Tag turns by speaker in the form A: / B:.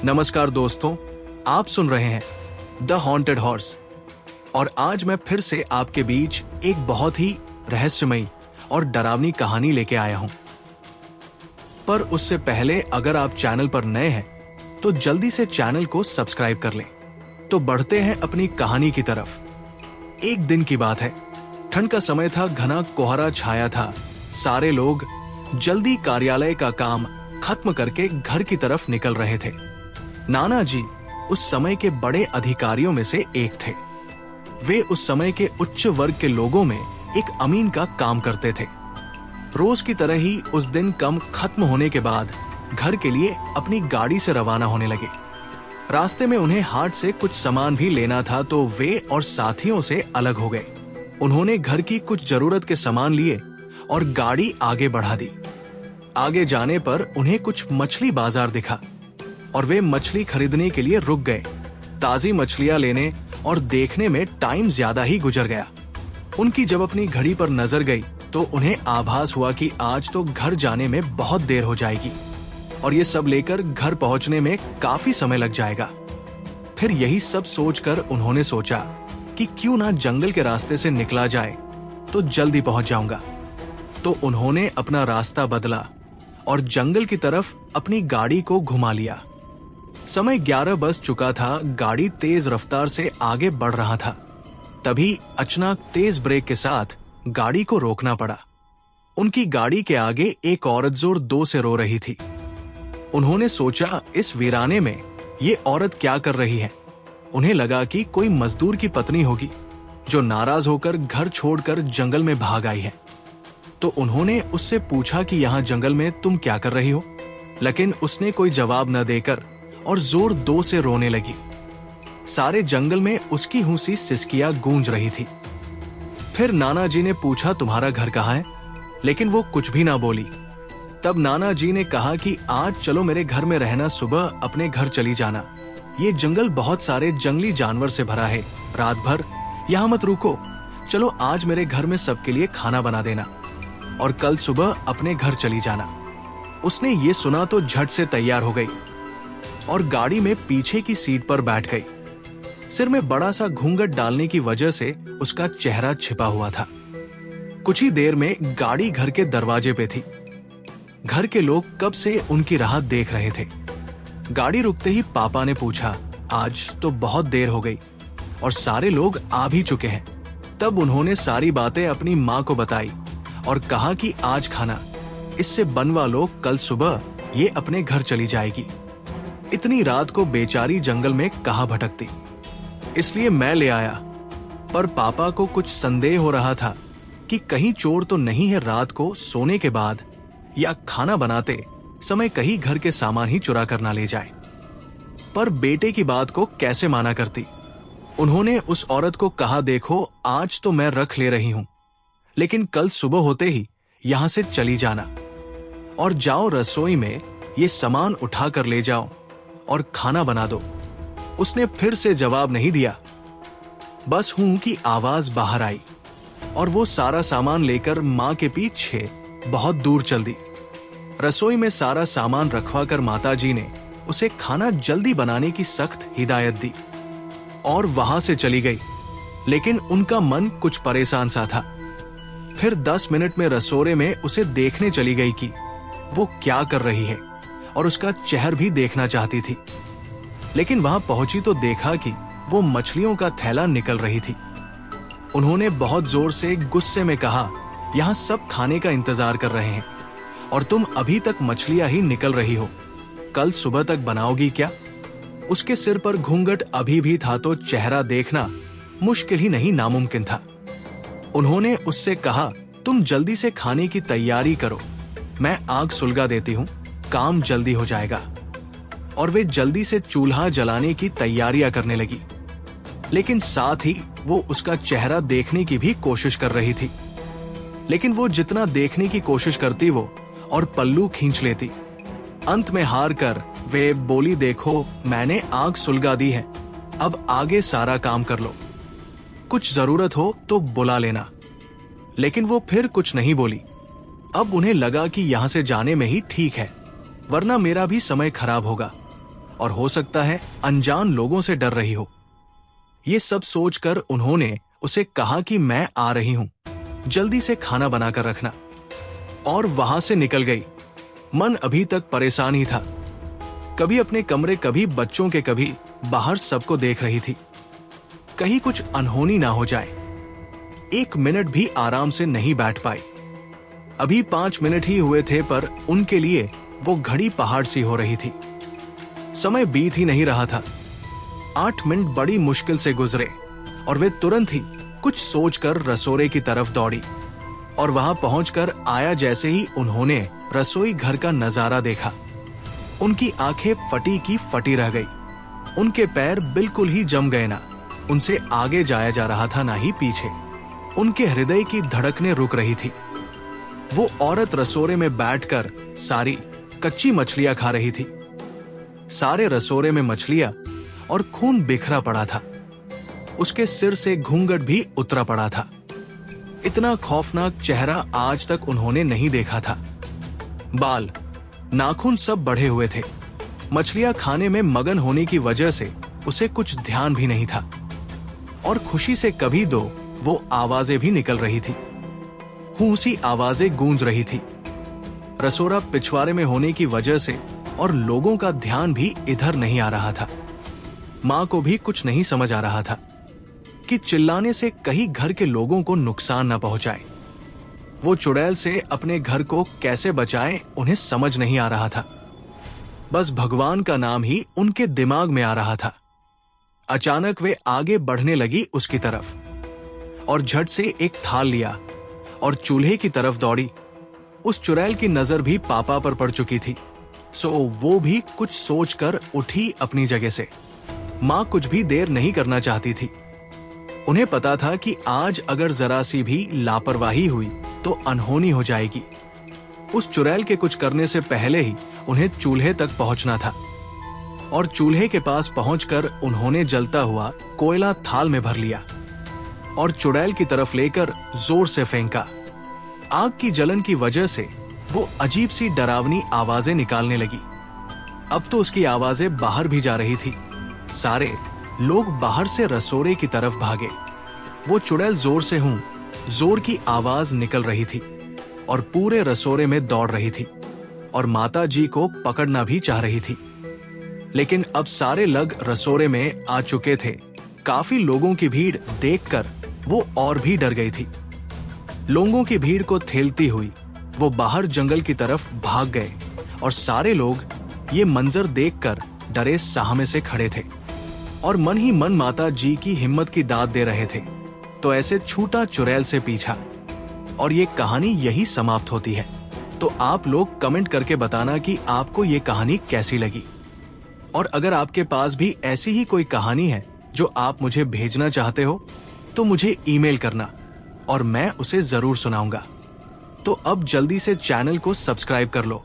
A: नमस्कार दोस्तों, आप सुन रहे हैं द हॉन्टेड हॉर्स और आज मैं फिर से आपके बीच एक बहुत ही रहस्यमयी और डरावनी कहानी लेके आया हूं। पर उससे पहले अगर आप चैनल पर नए हैं तो जल्दी से चैनल को सब्सक्राइब कर लें। तो बढ़ते हैं अपनी कहानी की तरफ। एक दिन की बात है, ठंड का समय था, घना कोहरा छाया था। सारे लोग जल्दी कार्यालय का काम खत्म करके घर की तरफ निकल रहे थे। नाना जी उस समय के बड़े अधिकारियों में से एक थे। वे उस समय के उच्च वर्ग के लोगों में एक अमीन का काम करते थे। रोज की तरह ही उस दिन काम खत्म होने के बाद घर के लिए अपनी गाड़ी से रवाना होने लगे। रास्ते में उन्हें हाट से कुछ सामान भी लेना था तो वे और साथियों से अलग हो गए। उन्होंने घर की कुछ जरूरत के सामान लिए और गाड़ी आगे बढ़ा दी। आगे जाने पर उन्हें कुछ मछली बाजार दिखा और वे मछली खरीदने के लिए रुक गए। ताजी मछलियां लेने और देखने में टाइम ज्यादा ही गुजर गया। उनकी जब अपनी घड़ी पर नजर गई तो उन्हें आभास हुआ कि आज तो घर जाने में बहुत देर हो जाएगी और ये सब लेकर घर पहुंचने में काफी समय लग जाएगा। फिर यही सब सोचकर उन्होंने सोचा कि क्यों ना जंगल के रास्ते से निकला जाए तो जल्दी पहुंच जाऊंगा। तो उन्होंने अपना रास्ता बदला और जंगल की तरफ अपनी गाड़ी को घुमा लिया। समय 11 बज चुका था। गाड़ी तेज रफ्तार से आगे बढ़ रहा था। तभी अचानक तेज ब्रेक के साथ गाड़ी को रोकना पड़ा। उनकी गाड़ी के आगे एक औरत जोर से रो रही थी। उन्होंने सोचा इस वीराने में ये औरत क्या कर रही है। उन्हें लगा कि कोई मजदूर की पत्नी होगी जो नाराज होकर घर छोड़कर जंगल में भाग आई है। तो उन्होंने उससे पूछा कि यहाँ जंगल में तुम क्या कर रही हो, लेकिन उसने कोई जवाब न देकर और जोर से रोने लगी। सारे जंगल में उसकी हुंसी सिसकियां गूंज रही थी। फिर नाना जी ने पूछा तुम्हारा घर कहाँ है, लेकिन वो कुछ भी ना बोली। तब नाना जी ने कहा कि आज चलो मेरे घर में रहना, सुबह अपने घर चली जाना। ये जंगल बहुत सारे जंगली जानवर से भरा है, रात भर यहाँ मत रुको। चलो आज मेरे घर में सबके लिए खाना बना देना और कल सुबह अपने घर चली जाना। उसने ये सुना तो झट से तैयार हो गई और गाड़ी में पीछे की सीट पर बैठ गई। सिर में बड़ा सा घूंघट डालने की वजह से उसका चेहरा छिपा हुआ था। कुछ ही देर में गाड़ी घर के दरवाजे पे थी। घर के लोग कब से उनकी राह देख रहे थे। गाड़ी रुकते ही पापा ने पूछा, आज तो बहुत देर हो गई और सारे लोग आ भी चुके हैं। तब उन्होंने सारी बातें अपनी माँ को बताई और कहा कि आज खाना, इससे बनवा लो, कल सुबह ये अपने घर चली जाएगी। इतनी रात को बेचारी जंगल में कहाँ भटकती, इसलिए मैं ले आया। पर पापा को कुछ संदेह हो रहा था कि कहीं चोर तो नहीं है रात को सोने के बाद या खाना बनाते समय कहीं घर के सामान ही चुरा कर ना ले जाए। पर बेटे की बात को कैसे माना करती। उन्होंने उस औरत को कहा, देखो आज तो मैं रख ले रही हूं, लेकिन कल सुबह होते ही यहां से चली जाना और जाओ रसोई में ये सामान उठा कर ले जाओ और खाना बना दो। उसने फिर से जवाब नहीं दिया। बस हूं की आवाज बाहर आई और वो सारा सामान लेकर माँ के पीछे बहुत दूर चल दी। रसोई में सारा सामान रखवाकर माताजी ने उसे खाना जल्दी बनाने की सख्त हिदायत दी और वहां से चली गई। लेकिन उनका मन कुछ परेशान सा था। फिर 10 मिनट में रसोड़े में उसे देखने चली गई कि वो क्या कर रही है और उसका चेहरा भी देखना चाहती थी। लेकिन वहां पहुंची तो देखा कि वो मछलियों का थैला निकल रही थी। उन्होंने बहुत जोर से गुस्से में कहा, यहाँ सब खाने का इंतजार कर रहे हैं और तुम अभी तक मछलियां ही निकल रही हो, कल सुबह तक बनाओगी क्या। उसके सिर पर घूंघट अभी भी था तो चेहरा देखना मुश्किल ही नहीं नामुमकिन था। उन्होंने उससे कहा, तुम जल्दी से खाने की तैयारी करो, मैं आग सुलगा देती हूँ, काम जल्दी हो जाएगा। और वे जल्दी से चूल्हा जलाने की तैयारियां करने लगी। लेकिन साथ ही वो उसका चेहरा देखने की भी कोशिश कर रही थी। लेकिन वो जितना देखने की कोशिश करती वो और पल्लू खींच लेती। अंत में हार कर वे बोली, देखो मैंने आग सुलगा दी है, अब आगे सारा काम कर लो, कुछ जरूरत हो तो बुला लेना। लेकिन वो फिर कुछ नहीं बोली। अब उन्हें लगा कि यहां से जाने में ही ठीक है, वरना मेरा भी समय खराब होगा और हो सकता है अनजान लोगों से डर रही हो। ये सब सोचकर उन्होंने उसे कहा कि मैं आ रही हूं, जल्दी से खाना बनाकर रखना, और वहां से निकल गई। मन अभी तक परेशान ही था, कभी अपने कमरे, कभी बच्चों के, कभी बाहर सबको देख रही थी, कहीं कुछ अनहोनी ना हो जाए। 1 मिनट भी आराम से नहीं बैठ पाई। अभी 5 मिनट ही हुए थे, पर उनके लिए वो घड़ी पहाड़ सी हो रही थी। समय बीत ही नहीं रहा था। 8 मिनट बड़ी मुश्किल से गुजरे और वे तुरंत ही कुछ सोचकर रसोई की तरफ दौड़ी, और वहां पहुंचकर आया जैसे ही उन्होंने रसोई घर का नजारा देखा, उनकी आंखें फटी की फटी रह गई। उनके पैर बिल्कुल ही जम गए, ना उनसे आगे जाया जा रहा था ना ही पीछे। उनके हृदय की धड़कनें रुक रही थी। वो औरत रसोरे में बैठकर सारी कच्ची मछलियां खा रही थी। सारे रसोरे में मछलियां और खून बिखरा पड़ा था। उसके सिर से घूंघट भी उतरा पड़ा था। इतना खौफनाक चेहरा आज तक उन्होंने नहीं देखा था। बाल, नाखून सब बढ़े हुए थे। मछलियां खाने में मगन होने की वजह से उसे कुछ ध्यान भी नहीं था, और खुशी से कभी दो वो आवाजें भी निकल रही थी। हूंसी आवाजें गूंज रही थी। रसोरा पिछवाड़े में होने की वजह से और लोगों का ध्यान भी इधर नहीं आ रहा था। मां को भी कुछ नहीं समझ आ रहा था कि चिल्लाने से कहीं घर के लोगों को नुकसान न पहुंचाए। वो चुड़ैल से अपने घर को कैसे बचाए उन्हें समझ नहीं आ रहा था। बस भगवान का नाम ही उनके दिमाग में आ रहा था। अचानक वे आगे बढ़ने लगी उसकी तरफ, और झट से एक थाल लिया और चूल्हे की तरफ दौड़ी। उस चुड़ैल की नजर भी पापा पर पड़ चुकी थी, सो वो भी कुछ सोचकर उठी अपनी जगह से। मां कुछ भी देर नहीं करना चाहती थी। उन्हें पता था कि आज अगर जरा सी भी लापरवाही हुई तो अनहोनी हो जाएगी। उस चुड़ैल के कुछ करने से पहले ही उन्हें चूल्हे तक पहुंचना था, और चूल्हे के पास पहुंचकर उन्होंने जलता हुआ कोयला थाल में भर लिया और चुड़ैल की तरफ लेकर जोर से फेंका। आग की जलन की वजह से वो अजीब सी डरावनी आवाजें निकालने लगी। अब तो उसकी आवाजें बाहर भी जा रही थी। सारे लोग बाहर से रसोरे की तरफ भागे। वो चुड़ैल जोर से हूं जोर की आवाज निकल रही थी और पूरे रसोरे में दौड़ रही थी, और माता जी को पकड़ना भी चाह रही थी। लेकिन अब सारे लग रसोरे में आ चुके थे। काफी लोगों की भीड़ देखकर वो और भी डर गई थी। लोगों की भीड़ को ठेलती हुई वो बाहर जंगल की तरफ भाग गए, और सारे लोग ये मंजर देखकर डरे साहमे से खड़े थे और मन ही मन माता जी की हिम्मत की दाद दे रहे थे। तो ऐसे छूटा चुड़ैल से पीछा, और ये कहानी यही समाप्त होती है। तो आप लोग कमेंट करके बताना कि आपको ये कहानी कैसी लगी, और अगर आपके पास भी ऐसी ही कोई कहानी है जो आप मुझे भेजना चाहते हो तो मुझे ईमेल करना, और मैं उसे जरूर सुनाऊंगा। तो अब जल्दी से चैनल को सब्सक्राइब कर लो